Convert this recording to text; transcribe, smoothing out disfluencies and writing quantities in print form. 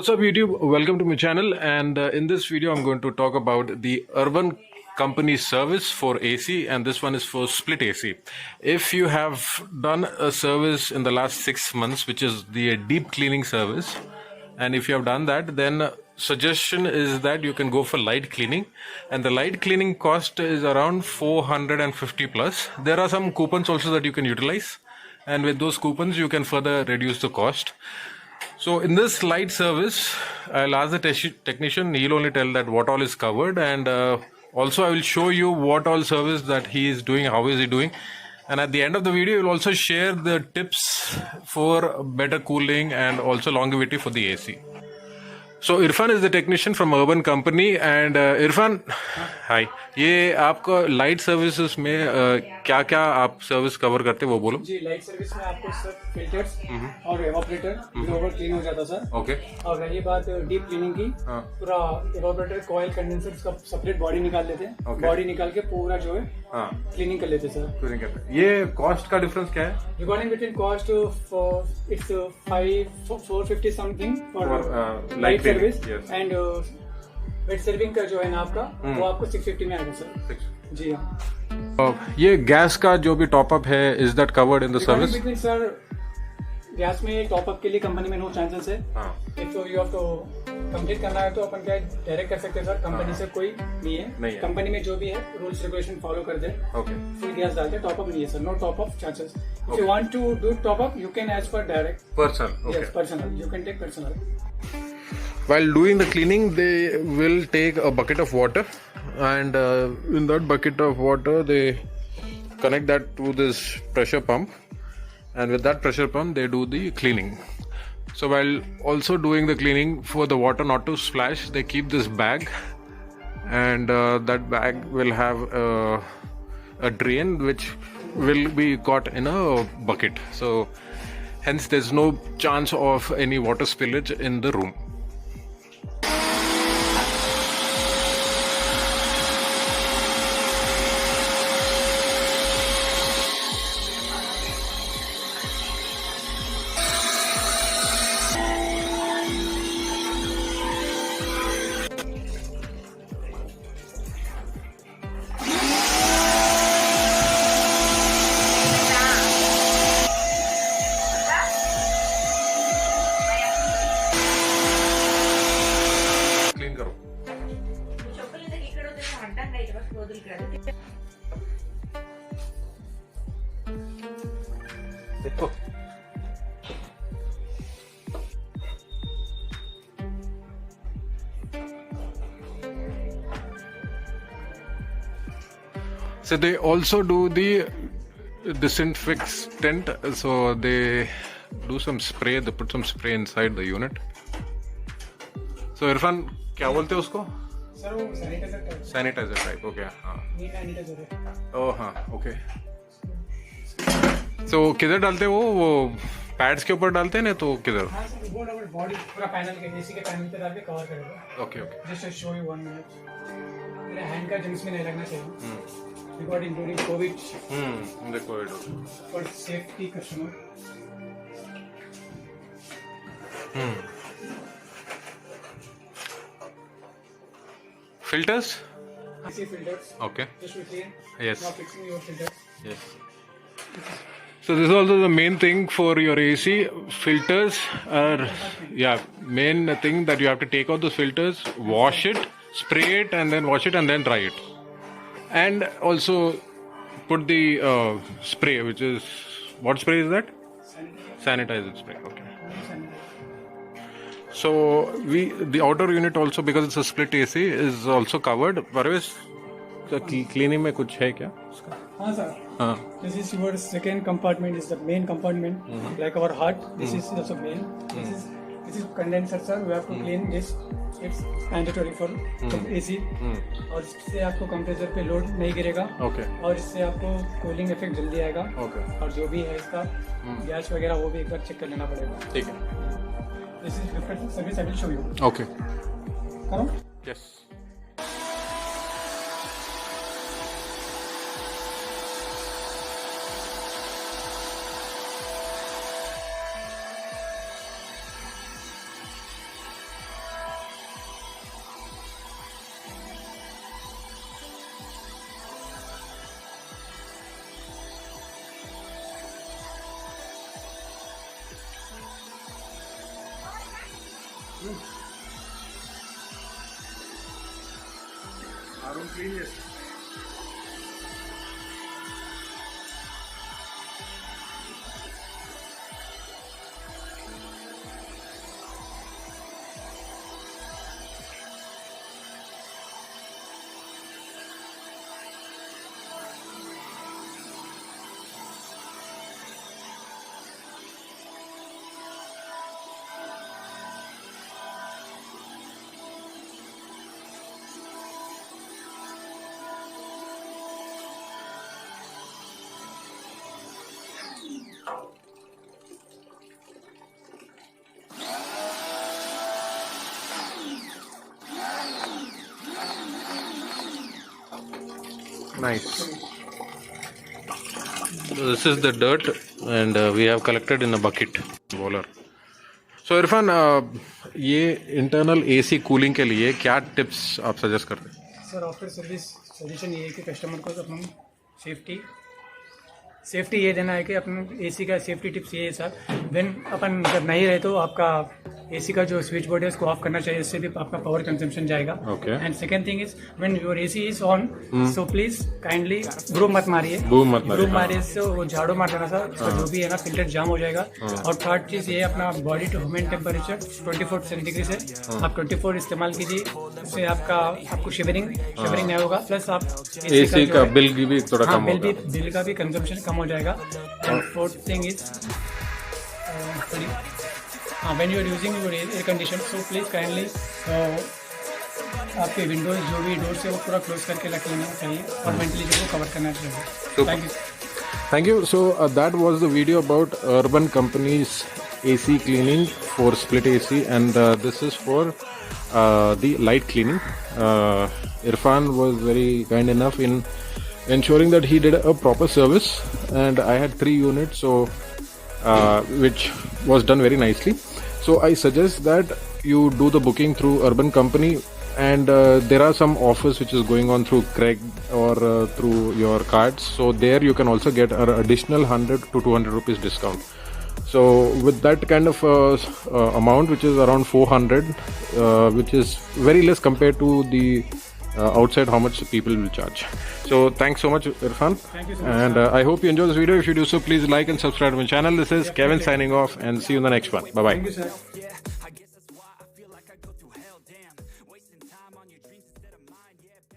What's up YouTube? Welcome to my channel, and in this video I'm going to talk about the Urban Company service for AC, and this one is for split AC. If you have done a service in the last 6 months, which is the deep cleaning service, and if you have done that, then suggestion is that you can go for light cleaning, and the light cleaning cost is around 450 plus. There are some coupons also that you can utilize, and with those coupons you can further reduce the cost. So in this light service, I'll ask the technician, he'll only tell that what all is covered, and also I will show you what all service that he is doing, how is he doing, and at the end of the video, he will also share the tips for better cooling and also longevity for the AC. So Irfan is the technician from Urban Company, and Irfan, hi. ये आपका light services में क्या क्या आप service cover करते हैं वो बोलो जी। लाइट सर्विस में आपको सर फिल्टर्स और एवापोरेटर ओवर क्लीन हो जाता सर। ओके। और रही बात डीप क्लीनिंग की, पूरा एवापोरेटर कॉइल कंडेंसर का सेपरेट बॉडी निकाल लेते हैं। बॉडी निकाल के पूरा जो है क्लीनिंग कर लेते हैं सर। क्लीनिंग करते हैं। ये कॉस्ट का डिफरेंस क्या है? Recording between cost it's 450 something for light service, and wet serving का जो है ना आपका वो आपको 650 में आएगा सर। जी हाँ। ये गैस का जो भी टॉपअप है, is that covered in the service? Sir gas में टॉपअप के लिए कंपनी में नो चांसेस है। If you have to complete करना है तो अपन क्या डायरेक्ट कर सकते हैं सर। कंपनी से कोई नहीं है, कंपनी में जो भी है रूल्स रेगुलेशन फॉलो कर दे। फुल गैस डालते, टॉपअप नहीं है sir. No top up chances. If you want to do top up you can as per direct personal. Yes, personal, you can take personal. While doing the cleaning, they will take a bucket of water, and in that bucket of water they connect that to this pressure pump, and with that pressure pump they do the cleaning. So while also doing the cleaning, for the water not to splash, they keep this bag, and that bag will have a drain which will be caught in a bucket, so hence there's no chance of any water spillage in the room. देखो so they also do the disinfectant, so they do some spray, they put some spray inside the unit. So Irfan, क्या बोलते हैं उसको? Sir वो sanitiser type. Sanitiser type, okay. हाँ, sanitiser है। Oh हाँ, okay. तो किधर डालते हैं वो पैड्स के ऊपर डालते हैं ना, तो किधर? हाँ सर, वो डबल बॉडी पूरा पैनल के एसी के पैनल पे डाल के कवर करेगा। Okay okay. Just to show you 1 minute. मेरे हैंड का जिम्स में नहीं लगना चाहिए। Recording during Covid. The Covid for safety customer. filters? AC filters. Okay. Just to clean. Yes. Now fixing your filters. Yes. So this is also the main thing for your AC. Filters are, main thing that you have to take out those filters, wash it, spray it, and then wash it and then dry it. And also put the spray, which is, what spray is that? Sanitizer spray. Okay. So the outer unit also, because it's a split AC, is also covered. Parvesh, cleaning में कुछ है क्या? हाँ sir. हाँ। This is your second compartment, is the main compartment, like our heart. This is also main. This is condenser sir. We have to clean this. It's mandatory for AC. और इससे आपको compressor पे load नहीं गिरेगा। Okay. और इससे आपको cooling effect जल्दी आएगा। Okay. और जो भी है इसका गैस वगैरह वो भी एक बार चेक कर लेना पड़ेगा। ठीक है। This is different service. I will show you. Okay. Hello? Yes. Room clean, yes. Nice. This is the dirt, and we have collected in a bucket bowler. So Irfan, ये इंटरनल एसी कूलिंग के लिए क्या tips आप suggest करते हैं? Sir after service suggestion ये है कि कस्टमर को अपन सेफ्टी ये देना है कि अपन एसी का सेफ्टी टिप्स ये है सर, व्हेन अपन जब नहीं रहे तो आपका एसी का जो स्विच बोर्ड है उसको ऑफ करना चाहिए, इससे भी आपका पावर कंजम्पशन जाएगा. Okay. And second thing is when your AC is on, so please kindly broom मत मारिए. Broom मत मारिए. ब्रूम मारिए से वो झाड़ू मार देना सर, उसका जो भी है ना फिल्टर जाम हो जाएगा. और थर्ड चीज ये अपना body to human temperature 24 centigrade से आप 24 इस्तेमाल कीजिए, उससे आपको शिवरिंग नहीं होगा. प्लस आप एसी का बिल भी थोड़ा कम होगा. बिल का भी कंजम्पशन कम हो जाएगा. And fourth thing is when you are using your air condition, so please kindly आपके विंडोज जो भी डोर्स है वो पूरा क्लोज करके रख लेना चाहिए और वेंटिलेशन को कवर करना चाहिए. Thank you. Thank you. So that was the video about Urban Company's AC cleaning for split AC, and this is for the light cleaning. Irfan was very kind enough in ensuring that he did a proper service, and I had 3 units, so which was done very nicely. So I suggest that you do the booking through Urban Company, and there are some offers which is going on through Craig or through your cards. So there you can also get an additional 100 to 200 rupees discount. So with that kind of amount, which is around 400, which is very less compared to the outside how much people will charge. So thanks so much, Irfan. Thank you so much, And I hope you enjoy this video. If you do so, please like and subscribe to my channel. This is Kevin signing off, and see you in the next one. Bye bye. Thank you, sir. Yeah, I guess that's why I feel like I go through hell. Damn, wasting time on your dreams instead of mine. Yeah.